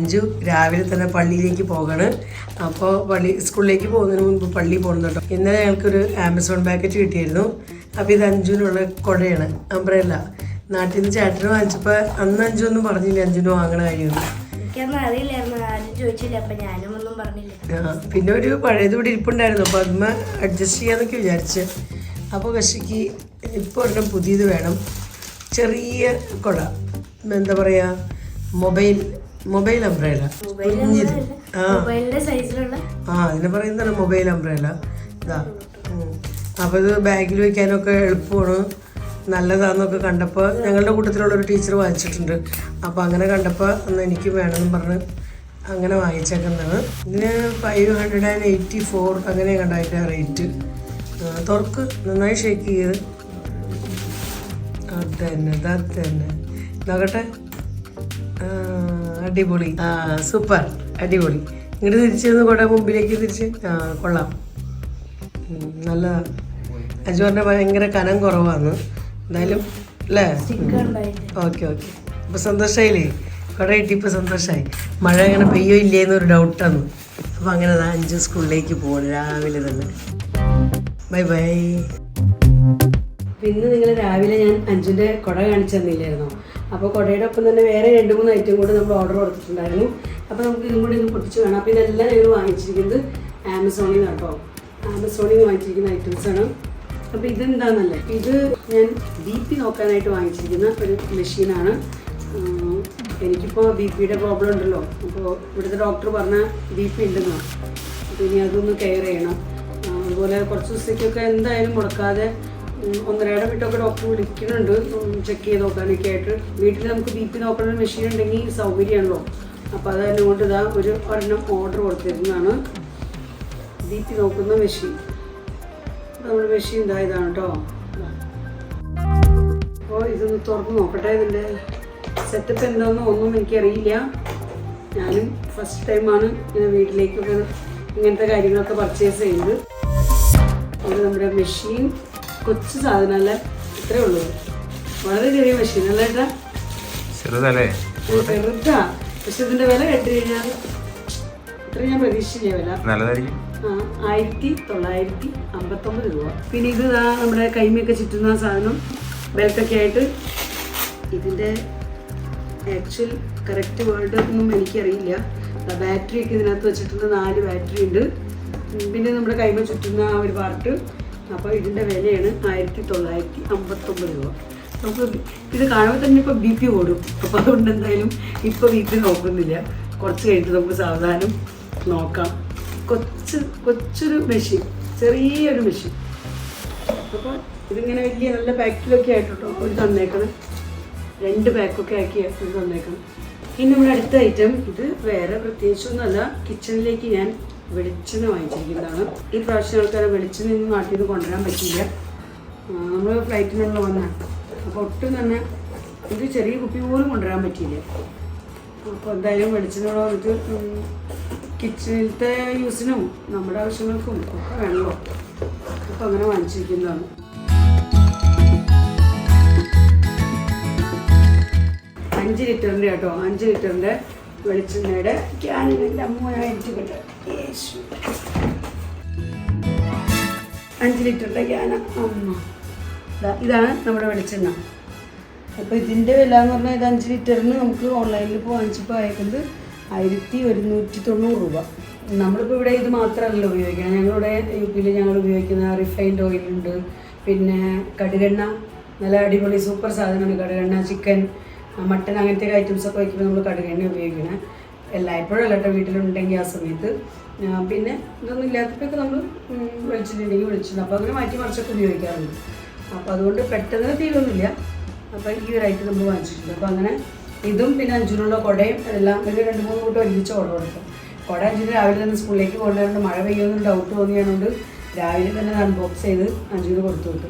അഞ്ചു രാവിലെ തന്നെ പള്ളിയിലേക്ക് പോകണം. അപ്പോൾ സ്കൂളിലേക്ക് പോകുന്നതിന് മുൻപ് പള്ളിയിൽ പോകണം കേട്ടോ. ഇന്നലെ ഞങ്ങൾക്കൊരു ആമസോൺ പാക്കറ്റ് കിട്ടിയായിരുന്നു. അപ്പോൾ ഇത് അഞ്ചുവിനുള്ള കുടയാണ്, അംബ്രല്ല. നാട്ടിൽ നിന്ന് ചേട്ടന് വാങ്ങിച്ചപ്പോൾ അന്ന് അഞ്ചൊന്നും പറഞ്ഞില്ല അഞ്ചിന് വാങ്ങണ കാര്യമൊന്നും. പിന്നെ ഒരു പഴയത് ഇവിടെ ഇരിപ്പുണ്ടായിരുന്നു. അപ്പോൾ അതിന്മേ അഡ്ജസ്റ്റ് ചെയ്യാന്നൊക്കെ വിചാരിച്ച്. അപ്പോൾ കശിക്ക് ഇപ്പോൾ ഒരെണ്ണം പുതിയത് വേണം. ചെറിയ കുട, എന്താ പറയുക, മൊബൈൽ അംബ്രേല, കുഞ്ഞിത്. അതിനെ പറയുന്നതാണ് മൊബൈൽ അംബ്രേല. ഇതാ. അപ്പോൾ ഇത് ബാഗിൽ വയ്ക്കാനൊക്കെ എളുപ്പമാണ്, നല്ലതാണെന്നൊക്കെ കണ്ടപ്പോൾ ഞങ്ങളുടെ കൂട്ടത്തിലുള്ളൊരു ടീച്ചർ വാങ്ങിച്ചിട്ടുണ്ട്. അപ്പോൾ അങ്ങനെ കണ്ടപ്പോൾ അന്ന് എനിക്ക് വേണമെന്ന് പറഞ്ഞ് അങ്ങനെ വാങ്ങിച്ചേക്കുന്നതാണ്. ഇതിന് 584 അങ്ങനെ കണ്ട അതിൻ്റെ റേറ്റ്. തുറക്ക്, നന്നായി ഷേക്ക് ചെയ്ത്. അത് തന്നെ നോക്കട്ടെ. അടിപൊളി, സൂപ്പർ, അടിപൊളി. ഇങ്ങോട്ട് തിരിച്ചു കൂടെ മുമ്പിലേക്ക് തിരിച്ച്. കൊള്ളാം, നല്ലതാണ്. അജു പറഞ്ഞ ഭയങ്കര കനം കുറവാണ് എന്തായാലും അല്ലേ? ഓക്കെ. അപ്പോൾ സന്തോഷമായില്ലേ? കുറെ കിട്ടിയപ്പോൾ സന്തോഷമായി. മഴ അങ്ങനെ പെയ്യോ ഇല്ലേന്നൊരു ഡൗട്ടാണ്. അപ്പോൾ അങ്ങനെ 5 സ്കൂളിലേക്ക് പോകണം രാവിലെ തന്നെ. ബൈ. പിന്നെ നിങ്ങൾ രാവിലെ ഞാൻ അഞ്ചിൻ്റെ കുട കാണിച്ചു തന്നില്ലായിരുന്നോ? അപ്പോൾ കുടയുടെ ഒപ്പം തന്നെ വേറെ 2-3 ഐറ്റം കൂടി നമ്മൾ ഓർഡർ കൊടുത്തിട്ടുണ്ടായിരുന്നു. അപ്പോൾ നമുക്ക് ഇതും കൂടി പൊട്ടിച്ച് വേണം. അപ്പോൾ ഇതെല്ലാം ഞങ്ങൾ വാങ്ങിച്ചിരിക്കുന്നത് ആമസോണിൽ നിന്നാണ് കേട്ടോ. ആമസോണിൽ നിന്ന് വാങ്ങിച്ചിരിക്കുന്ന ഐറ്റംസാണ്. അപ്പോൾ ഇതെന്താണെന്നല്ലേ, ഇത് ഞാൻ BP നോക്കാനായിട്ട് വാങ്ങിച്ചിരിക്കുന്ന ഒരു മെഷീനാണ്. എനിക്കിപ്പോൾ BPയുടെ പ്രോബ്ലം ഉണ്ടല്ലോ. അപ്പോൾ ഇവിടുത്തെ ഡോക്ടർ പറഞ്ഞ BP ഉണ്ടെന്നോ. അപ്പോൾ ഇനി അതൊന്ന് കെയർ ചെയ്യണം. അതുപോലെ കുറച്ച് ദിവസത്തേക്കൊക്കെ എന്തായാലും മുടക്കാതെ 1-2 വിട്ടൊക്കെ ഡോക്ടർ വിളിക്കുന്നുണ്ട് ചെക്ക് ചെയ്ത് നോക്കാനൊക്കെ ആയിട്ട്. വീട്ടിൽ നമുക്ക് BP നോക്കുന്ന മെഷീൻ ഉണ്ടെങ്കിൽ സൗകര്യമാണല്ലോ. അപ്പോൾ അതെന്നെ കൊണ്ട് ഒരെണ്ണം ഓർഡർ കൊടുത്തിരുന്നതാണ്. BP നോക്കുന്ന മെഷീൻ. നമ്മുടെ മെഷീൻ ഇതാണ് കേട്ടോ. അപ്പോൾ ഇതൊന്ന് തുറന്ന് നോക്കട്ടെ. ഇതിൻ്റെ സെറ്റപ്പ് എന്താണെന്ന് ഒന്നും എനിക്കറിയില്ല. ഞാനും ഫസ്റ്റ് ടൈമാണ് ഇങ്ങനെ വീട്ടിലേക്കൊക്കെ ഇങ്ങനത്തെ കാര്യങ്ങളൊക്കെ പർച്ചേസ് ചെയ്യുന്നത്. അത് നമ്മുടെ മെഷീൻ കൊച്ചു സാധനമല്ല, ഇത്രേ ഉള്ളൂ. വളരെ ചെറിയ മെഷീൻ അല്ല ഏട്ടാ? ചെറുതാ. പക്ഷെ ഇതിൻ്റെ വില കേട്ട് കഴിഞ്ഞാൽ ഇത്രയും ഞാൻ പ്രതീക്ഷിച്ചില്ല വില. 1959 രൂപ. പിന്നെ ഇത് നമ്മുടെ കൈമയൊക്കെ ചുറ്റുന്ന സാധനം, ബെൽറ്റൊക്കെ ആയിട്ട്. ഇതിൻ്റെ ആക്ച്വൽ കറക്റ്റ് വേർഡ് ഒന്നും എനിക്കറിയില്ല. ബാറ്ററി ഒക്കെ ഇതിനകത്ത് വെച്ചിട്ടുണ്ട്. 4 ബാറ്ററി ഉണ്ട്. പിന്നെ നമ്മുടെ കൈമ ചുറ്റുന്ന ആ ഒരു പാർട്ട്. അപ്പോൾ ഇതിൻ്റെ വിലയാണ് 1959 രൂപ. നമുക്ക് ഇത് കാണുമ്പോൾ തന്നെ ഇപ്പോൾ BP ഓടും. അപ്പോൾ അതുകൊണ്ട് എന്തായാലും ഇപ്പോൾ BP നോക്കുന്നില്ല. കുറച്ച് കഴിഞ്ഞിട്ട് നമുക്ക് സാവധാനം നോക്കാം. കൊച്ചൊരു മെഷീൻ, ചെറിയൊരു മെഷീൻ. അപ്പോൾ ഇതിങ്ങനെ വലിയ നല്ല പാക്കിലൊക്കെ ആയിട്ടോ ഒരു തന്നേക്കണം. 2 പാക്കൊക്കെ ആക്കി ഒരു തന്നേക്കണം. ഇനി നമ്മുടെ അടുത്ത ഐറ്റം, ഇത് വേറെ പ്രത്യേകിച്ചൊന്നുമല്ല. കിച്ചണിലേക്ക് ഞാൻ വെളിച്ചെണ്ണ വാങ്ങിച്ചിരിക്കുന്നതാണ്. ഈ പ്രാവശ്യം ആൾക്കാരെ വെളിച്ചെണ്ണ ഒന്നും നാട്ടിൽ നിന്ന് കൊണ്ടുവരാൻ പറ്റില്ല. നമ്മൾ ഫ്ലൈറ്റിനുള്ള വന്നാണ്. അപ്പോൾ ഒട്ടും തന്നെ ഒരു ചെറിയ കുപ്പി പോലും കൊണ്ടുവരാൻ പറ്റിയില്ല. അപ്പോൾ എന്തായാലും വെളിച്ചെണ്ണ വന്നിട്ട് കിച്ചണിലത്തെ യൂസിനും നമ്മുടെ ആവശ്യങ്ങൾക്കും ഒക്കെ വേണമല്ലോ. അപ്പോൾ അങ്ങനെ വാങ്ങിച്ചിരിക്കുന്നതാണ്. അഞ്ച് ലിറ്ററിൻ്റെ കേട്ടോ. 5 ലിറ്ററിൻ്റെ വെളിച്ചെണ്ണയുടെ ക്യാനിൻ്റെ അമ്മൂനായിട്ട് കിട്ടും. 5 ലിറ്ററിൻ്റെ ക്യാന അമ്മ. ഇതാണ് നമ്മുടെ വെളിച്ചെണ്ണ. അപ്പോൾ ഇതിൻ്റെ വില എന്ന് പറഞ്ഞാൽ ഇത് 5 ലിറ്ററിന് നമുക്ക് ഓൺലൈനിൽ ഇപ്പോൾ വാങ്ങിച്ചപ്പോൾ അയക്കുന്നത് 1190 രൂപ. നമ്മളിപ്പോൾ ഇവിടെ ഇത് മാത്രമല്ല ഉപയോഗിക്കണം. ഞങ്ങളിവിടെ UP ഞങ്ങൾ ഉപയോഗിക്കുന്ന റിഫൈൻഡ് ഓയിലുണ്ട്. പിന്നെ കടുകെണ്ണ, നല്ല അടിപൊളി സൂപ്പർ സാധനമാണ് കടുകെണ്ണ. ചിക്കൻ, മട്ടൻ അങ്ങനത്തെ ഐറ്റംസൊക്കെ വയ്ക്കുമ്പോൾ നമ്മൾ കടുകെണ്ണ ഉപയോഗിക്കണം. എല്ലായ്പ്പോഴും അല്ലാട്ടോ, വീട്ടിലുണ്ടെങ്കിൽ ആ സമയത്ത്. പിന്നെ ഇതൊന്നും ഇല്ലാത്തപ്പോഴൊക്കെ നമ്മൾ വെളിച്ചിട്ടുണ്ടെങ്കിൽ വെളിച്ചെണ്ണ. അപ്പോൾ അങ്ങനെ മാറ്റി മറിച്ചൊക്കെ ഉപയോഗിക്കാറുണ്ട്. അപ്പോൾ അതുകൊണ്ട് പെട്ടെന്ന് തീരൊന്നുമില്ല. അപ്പോൾ ഈ ഒരു ഐറ്റം നമ്മൾ വാങ്ങിച്ചിട്ടുണ്ട്. അപ്പോൾ അങ്ങനെ ഇതും പിന്നെ അഞ്ചിനുള്ള കുടയും എല്ലാം ഒരു 2-3 കൂട്ടം ഒരുമിച്ച് ഓർഡർ കൊടുക്കും. കുട അഞ്ചിന് രാവിലെ തന്നെ സ്കൂളിലേക്ക് കൊണ്ടുവരുന്നുണ്ട്. മഴ പെയ്യുമെന്നൊരു ഡൗട്ട് തോന്നിയതുകൊണ്ട് രാവിലെ തന്നെ അൺബോക്സ് ചെയ്ത് അഞ്ചിന് കൊടുത്തു വിട്ടു.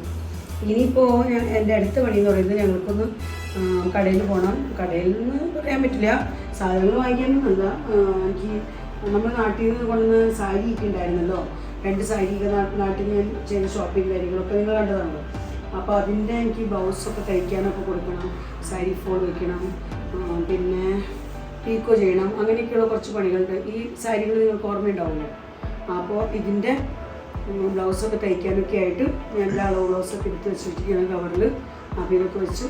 ഇനിയിപ്പോൾ എൻ്റെ അടുത്ത പണി എന്ന് പറയുന്നത് ഞങ്ങൾക്കൊന്ന് കടയിൽ പോകണം. കടയിൽ നിന്ന് പറയാൻ പറ്റില്ല, സാധനങ്ങൾ വാങ്ങിക്കാനൊന്നുമല്ല. എനിക്ക് നമ്മൾ നാട്ടിൽ നിന്ന് കൊണ്ടുവന്ന സാരി ഒക്കെ ഉണ്ടായിരുന്നല്ലോ, 2 സാരിയൊക്കെ നാട്ടിൽ ഞാൻ ചെയ്ത ഷോപ്പിംഗ് കാര്യങ്ങളൊക്കെ നിങ്ങൾ കണ്ടതാണല്ലോ. അപ്പോൾ അതിൻ്റെ എനിക്ക് ബ്ലൗസൊക്കെ തയ്ക്കാനൊക്കെ കൊടുക്കണം, സാരി ഫോൾ വയ്ക്കണം. പിന്നെ പീക്കോ ചെയ്യണം, അങ്ങനെയൊക്കെയുള്ള കുറച്ച് പണികളുണ്ട്. ഈ സാരികൾ നിങ്ങൾക്ക് ഓർമ്മയുണ്ടാവുമല്ലോ. അപ്പോൾ ഇതിൻ്റെ ബ്ലൗസൊക്കെ തയ്ക്കാനൊക്കെ ആയിട്ട് ഞാൻ അളവ് ബ്ലൗസൊക്കെ എടുത്ത് വെച്ചിരിക്കുകയാണ് കവറിൽ. അപ്പോൾ ഇതൊക്കെ വെച്ച്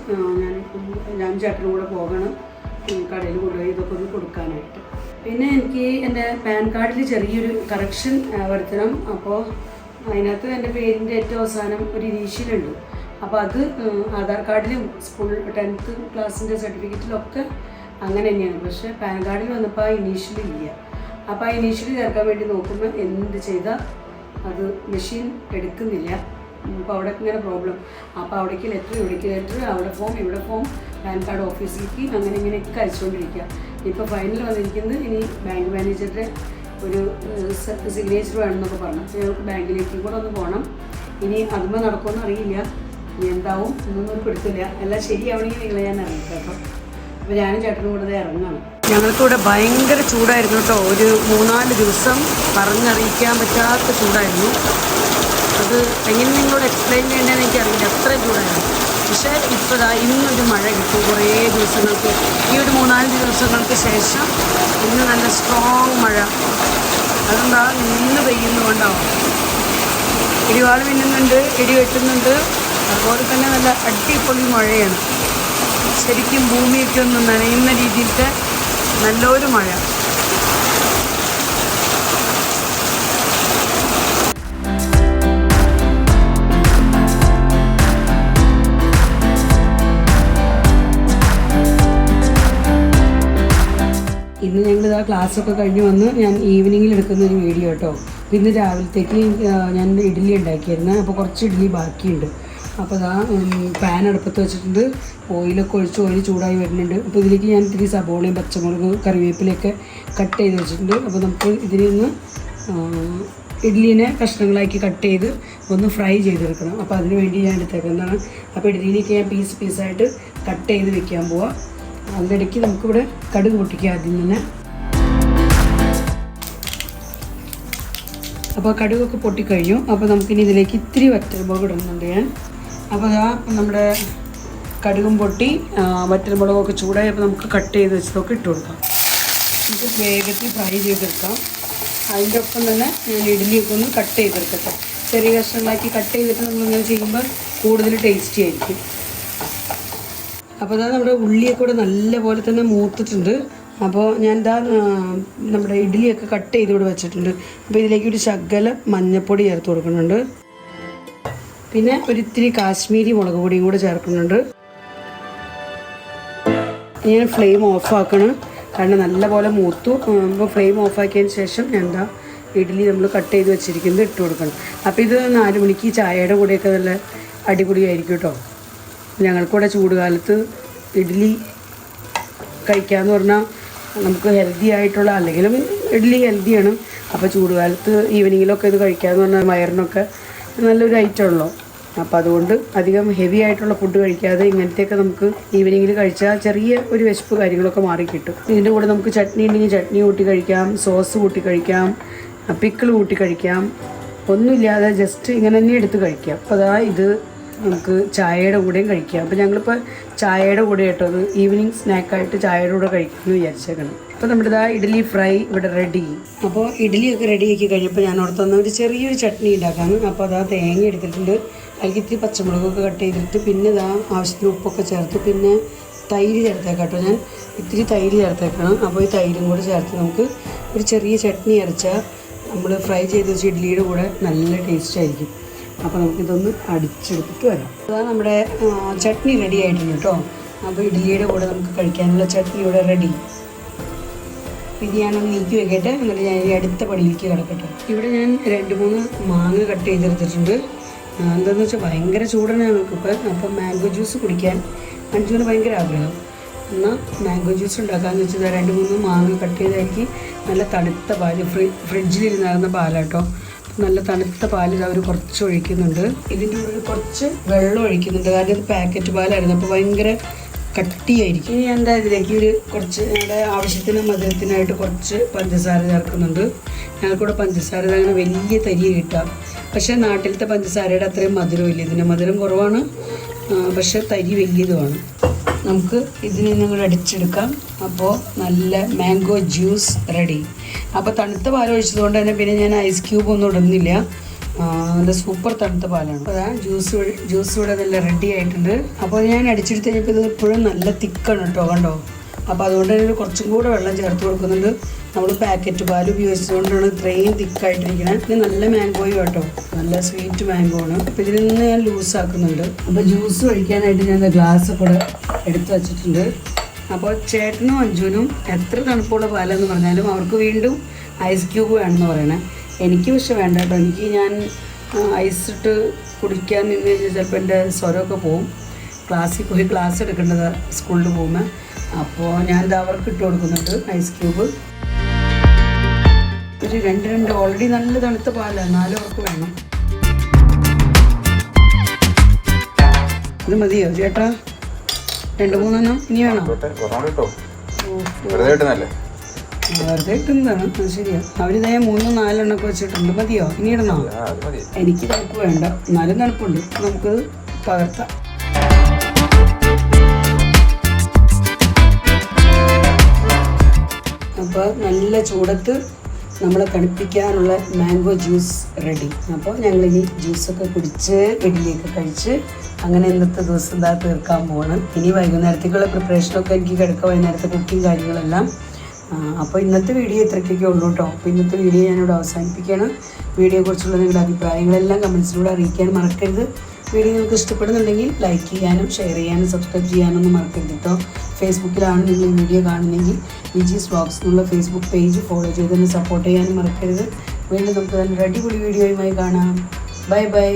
ഞാൻ ചേട്ടനും കൂടെ പോകണം കടയിൽ കൊണ്ടുപോയി ഇതൊക്കെ ഒന്ന് കൊടുക്കാനായിട്ട്. പിന്നെ എനിക്ക് എൻ്റെ പാൻ കാർഡിൽ ചെറിയൊരു കറക്ഷൻ വരുത്തണം. അപ്പോൾ അതിനകത്ത് എൻ്റെ പേരിൻ്റെ ഏറ്റവും അവസാനം ഒരു ഇനീഷ്യലുണ്ട്. അപ്പോൾ അത് ആധാർ കാർഡിലും സ്കൂൾ 10th ക്ലാസ്സിൻ്റെ സർട്ടിഫിക്കറ്റിലൊക്കെ അങ്ങനെ തന്നെയാണ്. പക്ഷേ പാൻ കാർഡിൽ വന്നപ്പോൾ ആ ഇനീഷ്യൽ ഇല്ല. അപ്പോൾ ആ ഇനീഷ്യൽ ചേർക്കാൻ വേണ്ടി നോക്കുമ്പോൾ എന്ത് ചെയ്താൽ അത് മെഷീൻ എടുക്കുന്നില്ല. അപ്പോൾ അവിടെ ഇങ്ങനെ പ്രോബ്ലം. അപ്പോൾ അവിടേക്ക് ലെറ്റർ, ഇവിടേക്ക് ലെറ്റർ, അവിടെ ഫോം, ഇവിടെ ഫോം, പാൻ കാർഡ് ഓഫീസിലേക്ക് അങ്ങനെ ഇങ്ങനെയൊക്കെ അയച്ചുകൊണ്ടിരിക്കുക. ഇപ്പോൾ ഫൈനൽ വന്നിരിക്കുന്നത് ഇനി ബാങ്ക് മാനേജറുടെ ഒരു സിഗ്നേച്ചർ വേണമെന്നൊക്കെ പറഞ്ഞു. ഞങ്ങൾക്ക് ബാങ്കിലേക്ക് കൂടെ ഒന്ന് പോകണം. ഇനി അതുമ്പോൾ നടക്കുമെന്ന് അറിയില്ല, ഇനി എന്താവും എന്നൊന്നും പിടുത്തില്ല. എല്ലാം ശരിയാവണമെങ്കിൽ നിങ്ങളെ ഞാൻ അറിയിക്കാം കേട്ടോ. അപ്പോൾ ഞാനും ചേട്ടനും കൂടെ ഇറങ്ങാണ്. ഞങ്ങൾക്കിവിടെ ഭയങ്കര ചൂടായിരുന്നു കേട്ടോ. ഒരു 3-4 ദിവസം പറഞ്ഞറിയിക്കാൻ പറ്റാത്ത ചൂടായിരുന്നു. അത് എങ്ങനെ നിങ്ങളോട് എക്സ്പ്ലെയിൻ ചെയ്യേണ്ടതെന്ന് എനിക്കറിയില്ല, അത്രയും ചൂടായിരുന്നു. പക്ഷേ ഇപ്പോൾ ഇന്നൊരു മഴ കിട്ടും. കുറേ ദിവസങ്ങൾക്ക്, ഈ ഒരു 3-4 ദിവസങ്ങൾക്ക് ശേഷം ഇന്ന് നല്ല സ്ട്രോങ് മഴ. അതെന്താ നിന്ന് പെയ്യുന്നുകൊണ്ടാവും. ഇടിവാള് മിന്നുന്നുണ്ട്, ഇടി വെട്ടുന്നുണ്ട്. അതുപോലെ തന്നെ നല്ല അടിപൊളി മഴയാണ്. ശരിക്കും ഭൂമിയൊക്കെ ഒന്ന് നനയുന്ന രീതിയിലത്തെ നല്ലൊരു മഴ. ഇന്ന് ഞങ്ങളിതാ ക്ലാസ്സൊക്കെ കഴിഞ്ഞ് വന്ന് ഞാൻ ഈവനിങ്ങിൽ എടുക്കുന്നൊരു വീഡിയോ കേട്ടോ. ഇന്ന് രാവിലത്തേക്ക് ഞാൻ ഇഡ്ഡലി ഉണ്ടാക്കിയിരുന്നു. അപ്പോൾ കുറച്ച് ഇഡ്ഡലി ബാക്കിയുണ്ട്. അപ്പോൾ അതാ പാൻ അടുപ്പത്ത് വെച്ചിട്ടുണ്ട്. ഓയിലൊക്കെ ഒഴിച്ച് ഓയിൽ ചൂടായി വരുന്നുണ്ട്. അപ്പോൾ ഇതിലേക്ക് ഞാൻ ഇത്തിരി സബോളയും പച്ചമുളക് കറിവേപ്പിലയൊക്കെ കട്ട് ചെയ്ത് വെച്ചിട്ടുണ്ട്. അപ്പോൾ നമുക്ക് ഇതിൽ നിന്ന് ഇഡ്ഡലീനെ കഷ്ണങ്ങളാക്കി കട്ട് ചെയ്ത് ഒന്ന് ഫ്രൈ ചെയ്തെടുക്കണം. അപ്പോൾ അതിന് വേണ്ടി ഞാൻ എടുത്തേക്കുന്നതാണ്. അപ്പോൾ ഇഡ്ഡലിയിലേക്ക് ഞാൻ പീസായിട്ട് കട്ട് ചെയ്ത് വെക്കാൻ പോവാം. അതിനിടയ്ക്ക് നമുക്കിവിടെ കടുക് പൊട്ടിക്കുക ആദ്യം തന്നെ. അപ്പോൾ കടുകൊക്കെ പൊട്ടിക്കഴിഞ്ഞു. അപ്പോൾ നമുക്കിനി ഇതിലേക്ക് ഇത്തിരി വറ്റൽമുളക് ഇടുന്നുണ്ട് ഞാൻ. അപ്പോൾ അതാ നമ്മുടെ കടുകും പൊട്ടി വറ്റൽമുളകൊക്കെ ചൂടായി. അപ്പോൾ നമുക്ക് കട്ട് ചെയ്ത് വെച്ചതൊക്കെ ഇട്ട് കൊടുക്കാം. നമുക്ക് വേഗത്തിൽ ഫ്രൈ ചെയ്തെടുക്കാം. അതിൻ്റെ ഒപ്പം തന്നെ ഞാൻ ഇഡ്ഡലിയൊക്കെ ഒന്ന് കട്ട് ചെയ്തെടുക്കട്ടെ. ചെറിയ കഷ്ണങ്ങളാക്കി കട്ട് ചെയ്തിട്ട് നമ്മളിങ്ങനെ ചെയ്യുമ്പോൾ കൂടുതൽ ടേസ്റ്റി ആയിരിക്കും. അപ്പോൾ അതാ നമ്മുടെ ഉള്ളിയൊക്കെ കൂടെ നല്ലപോലെ തന്നെ മൂത്തിട്ടുണ്ട്. അപ്പോൾ ഞാൻ നമ്മുടെ ഇഡ്ഡലിയൊക്കെ കട്ട് ചെയ്ത് ഇവിടെ വെച്ചിട്ടുണ്ട്. അപ്പോൾ ഇതിലേക്ക് ഒരു ശകലം മഞ്ഞൾപ്പൊടി ചേർത്ത് കൊടുക്കുന്നുണ്ട്. പിന്നെ ഒരിത്തിരി കാശ്മീരി മുളക് പൊടിയും കൂടെ ചേർക്കുന്നുണ്ട്. ഞാൻ ഫ്ലെയിം ഓഫാക്കണം, കാരണം നല്ലപോലെ മൂത്തു. അപ്പോൾ ഫ്ലെയിം ഓഫാക്കിയതിന് ശേഷം ഞാൻ ഇഡ്ഡലി നമ്മൾ കട്ട് ചെയ്ത് വെച്ചിരിക്കുന്നത് ഇട്ട് കൊടുക്കണം. അപ്പോൾ ഇത് 4 മണിക്ക് ചായയുടെ കൂടെയൊക്കെ നല്ല അടിപൊളിയായിരിക്കും കേട്ടോ. ഞങ്ങൾക്കിവിടെ ചൂടുകാലത്ത് ഇഡ്ഡലി കഴിക്കാമെന്ന് പറഞ്ഞാൽ നമുക്ക് ഹെൽത്തി ആയിട്ടുള്ള, അല്ലെങ്കിലും ഇഡ്ഡലി ഹെൽത്തിയാണ്. അപ്പോൾ ചൂടുകാലത്ത് ഈവനിങ്ങിലൊക്കെ ഇത് കഴിക്കാമെന്ന് പറഞ്ഞാൽ വയറിനൊക്കെ നല്ലൊരു ഐറ്റമുള്ളൂ. അപ്പോൾ അതുകൊണ്ട് അധികം ഹെവി ആയിട്ടുള്ള ഫുഡ് കഴിക്കാതെ ഇങ്ങനത്തെയൊക്കെ നമുക്ക് ഈവനിങ്ങിൽ കഴിച്ചാൽ ചെറിയ ഒരു വിശപ്പ് കാര്യങ്ങളൊക്കെ മാറിക്കിട്ടും. ഇതിൻ്റെ കൂടെ നമുക്ക് ചട്നി ഉണ്ടെങ്കിൽ ചട്നി കൂട്ടി കഴിക്കാം, സോസ് കൂട്ടി കഴിക്കാം, പിക്കിൾ കൂട്ടി കഴിക്കാം. ഒന്നുമില്ലാതെ ജസ്റ്റ് ഇങ്ങനെ തന്നെ എടുത്ത് കഴിക്കാം. അപ്പോൾ അതാ ഇത് നമുക്ക് ചായയുടെ കൂടെയും കഴിക്കാം. അപ്പോൾ ഞങ്ങളിപ്പോൾ ചായയുടെ കൂടെ കേട്ടോ അത് ഈവനിങ് സ്നാക്കായിട്ട് ചായയുടെ കൂടെ കഴിക്കുമെന്ന് വിചാരിച്ചേക്കണം. അപ്പോൾ നമ്മുടെ ഇഡ്ഡലി ഫ്രൈ ഇവിടെ റെഡി. അപ്പോൾ ഇഡ്ഡലിയൊക്കെ റെഡിയാക്കി കഴിഞ്ഞപ്പോൾ ഞാൻ ഓർത്തുന്ന ഒരു ചെറിയൊരു ചട്നി ഉണ്ടാക്കാമെന്ന്. അപ്പോൾ അതാ തേങ്ങ എടുത്തിട്ടുണ്ട്, അതിലേക്ക് ഇത്തിരി പച്ചമുളകൊക്കെ കട്ട് ചെയ്തിട്ട് പിന്നെ ആവശ്യത്തിന് ഉപ്പൊക്കെ ചേർത്ത് പിന്നെ തൈര് ചേർത്തേക്കാം കേട്ടോ. ഞാൻ ഇത്തിരി തൈര് ചേർത്തേക്കണം. അപ്പോൾ ഈ തൈരും കൂടെ ചേർത്ത് നമുക്ക് ഒരു ചെറിയ ചട്നി അരച്ചാൽ നമ്മൾ ഫ്രൈ ചെയ്ത് വെച്ച ഇഡ്ഡലിയുടെ കൂടെ നല്ല ടേസ്റ്റ് ആയിരിക്കും. അപ്പോൾ നമുക്കിതൊന്ന് അടിച്ചെടുത്തിട്ട് വരാം. അതാ നമ്മുടെ ചട്നി റെഡി ആയിട്ടുണ്ട് കേട്ടോ. അപ്പോൾ ഇഡ്ഡലിയുടെ കൂടെ നമുക്ക് കഴിക്കാനുള്ള ചട്നി ഇവിടെ റെഡി. ഇത് ഞാനൊന്ന് നീക്കി വെക്കട്ടെ, എന്നിട്ട് ഞാൻ ഈ അടുത്ത പണിയിലേക്ക് കിടക്കട്ടെ. ഇവിടെ ഞാൻ 2-3 മാങ്ങ കട്ട് ചെയ്തെടുത്തിട്ടുണ്ട്. എന്താണെന്ന് വെച്ചാൽ ഭയങ്കര ചൂടാണ് ഞങ്ങൾക്കിപ്പോൾ. അപ്പം മാംഗോ ജ്യൂസ് കുടിക്കാൻ അഞ്ചുവിന് ഭയങ്കര ആഗ്രഹം. എന്നാൽ മാംഗോ ജ്യൂസ് ഉണ്ടാക്കാമെന്ന് വെച്ചാൽ 2-3 മാങ്ങ കട്ട് ചെയ്താക്കി നല്ല തണുത്ത പാല്, ഫ്രിഡ്ജിലിരുന്നാകുന്ന പാലാട്ടോ. നല്ല തണുത്ത പാൽ അവർ കുറച്ച് ഒഴിക്കുന്നുണ്ട്. ഇതിൻ്റെ ഉള്ളിൽ കുറച്ച് വെള്ളം ഒഴിക്കുന്നുണ്ട്, കാരണം ഇത് പാക്കറ്റ് പാലായിരുന്നു. അപ്പോൾ ഭയങ്കര കട്ടിയായിരിക്കും. ഇനി എന്താ ഇതിലേക്ക് കുറച്ച് ഞങ്ങളുടെ ആവശ്യത്തിന് മധുരത്തിനായിട്ട് കുറച്ച് പഞ്ചസാര ചേർക്കുന്നുണ്ട്. ഞങ്ങൾക്കിവിടെ പഞ്ചസാര അങ്ങനെ വലിയ തരി കിട്ടാം. പക്ഷേ നാട്ടിലത്തെ പഞ്ചസാരയുടെ അത്രയും മധുരമില്ല. ഇതിൻ്റെ മധുരം കുറവാണ്, പക്ഷേ തരി വലിയതുമാണ്. നമുക്ക് ഇതിനെ നിങ്ങൾ അടിച്ചെടുക്കാം. അപ്പോൾ നല്ല മാംഗോ ജ്യൂസ് റെഡി. അപ്പോൾ തണുത്ത പാൽ ഒഴിച്ചതുകൊണ്ട് തന്നെ പിന്നെ ഞാൻ ഐസ് ക്യൂബ് ഒന്നും ഇടുന്നില്ല. നല്ല സൂപ്പർ തണുത്ത പാലാണ്. അപ്പോൾ അതാ ജ്യൂസ് ഇവിടെ നല്ല റെഡി ആയിട്ടുണ്ട്. അപ്പോൾ ഞാൻ അടിച്ചെടുത്ത് കഴിഞ്ഞപ്പോൾ ഇത് ഇപ്പോഴും നല്ല തിക്കാണ് കേട്ടോ, കണ്ടോ. അപ്പോൾ അതുകൊണ്ട് തന്നെ കുറച്ചും കൂടെ വെള്ളം ചേർത്ത് കൊടുക്കുന്നുണ്ട്. നമ്മൾ പാക്കറ്റ് പാൽ ഉപയോഗിച്ചതുകൊണ്ടാണ് ഇത്രയും തിക്കായിട്ടിരിക്കുന്നത്. ഇത് നല്ല മാംഗോയും കേട്ടോ, നല്ല സ്വീറ്റ് മാംഗോ ആണ്. അപ്പോൾ ഇതിൽ നിന്ന് ഞാൻ ലൂസാക്കുന്നുണ്ട്. അപ്പോൾ ജ്യൂസ് ഒഴിക്കാനായിട്ട് ഞാൻ ഗ്ലാസ് കൂടെ എടുത്ത് വച്ചിട്ടുണ്ട്. അപ്പോൾ ചേട്ടനും അഞ്ജുനും എത്ര തണുപ്പുള്ള പാലെന്ന് പറഞ്ഞാലും അവർക്ക് വീണ്ടും ഐസ് ക്യൂബ് വേണമെന്ന് പറയണേ. എനിക്ക് പക്ഷെ വേണ്ട കേട്ടോ. എനിക്ക് ഞാൻ ഐസ് ഇട്ട് കുടിക്കാൻ നിന്ന് കഴിഞ്ഞാൽ ചിലപ്പോൾ എൻ്റെ സ്വരമൊക്കെ പോവും. ക്ലാസ്സിൽ പോയി ക്ലാസ് എടുക്കേണ്ടത് സ്കൂളിൽ പോകുമ്പോൾ. അപ്പോൾ ഞാനിത് അവർക്ക് ഇട്ട് കൊടുക്കുന്നുണ്ട് ഐസ് ക്യൂബ്. ഒരു രണ്ട് ഓൾറെഡി നല്ല തണുത്ത പാലാണ്, 4 അവർക്ക് വേണം. ഇത് മതിയോ ചേട്ടാ? 2-3 ഇനി വേണോ? വെറുതെ ഇട്ടുന്നതാണ്. ശരിയാ, അവരിതേ 3-4 വെച്ചിട്ടുണ്ട്. മതിയോ? ഇനി ഇടണോ? എനിക്ക് തണുപ്പ് വേണ്ട, എന്നാലും തണുപ്പുണ്ട്. നമുക്കത് പകർത്താം. അപ്പോൾ നല്ല ചൂടത്ത് നമ്മളെ തണുപ്പിക്കാനുള്ള മാംഗോ ജ്യൂസ് റെഡി. അപ്പോൾ ഞങ്ങളിനി ജ്യൂസൊക്കെ കുടിച്ച് ഇഡ്ഡലിയൊക്കെ കഴിച്ച് അങ്ങനെ ഇന്നത്തെ ദിവസം ഇതാ തീർക്കാൻ പോവാണ്. ഇനി വൈകുന്നേരത്തേക്കുള്ള പ്രിപ്പറേഷനൊക്കെ എനിക്ക് കിടക്കുക, വൈകുന്നേരത്തെ കുക്കിംഗ് കാര്യങ്ങളെല്ലാം. അപ്പോൾ ഇന്നത്തെ വീഡിയോ ഇത്രയ്ക്കൊക്കെ ഉള്ളൂ കേട്ടോ. അപ്പോൾ ഇന്നത്തെ വീഡിയോ ഞാനിവിടെ അവസാനിപ്പിക്കുകയാണ്. വീഡിയോയെക്കുറിച്ചുള്ള നിങ്ങളുടെ അഭിപ്രായങ്ങളെല്ലാം കമൻസിലൂടെ അറിയിക്കാൻ മറക്കരുത്. വീഡിയോ നിങ്ങൾക്ക് ഇഷ്ടപ്പെടുന്നുണ്ടെങ്കിൽ ലൈക്ക് ചെയ്യാനും ഷെയർ ചെയ്യാനും സബ്സ്ക്രൈബ് ചെയ്യാനൊന്നും മറക്കരുത് കേട്ടോ. ഫേസ്ബുക്കിലാണ് നിങ്ങൾ ഈ വീഡിയോ കാണുന്നതെങ്കിൽ വിജീസ് വ്ളോഗ്സ് എന്നുള്ള ഫേസ്ബുക്ക് പേജ് ഫോളോ ചെയ്ത് തന്നെ സപ്പോർട്ട് ചെയ്യാനും മറക്കരുത്. വീണ്ടും നമുക്ക് നല്ലൊരു അടിപൊളി വീഡിയോയുമായി കാണാം. Bye bye.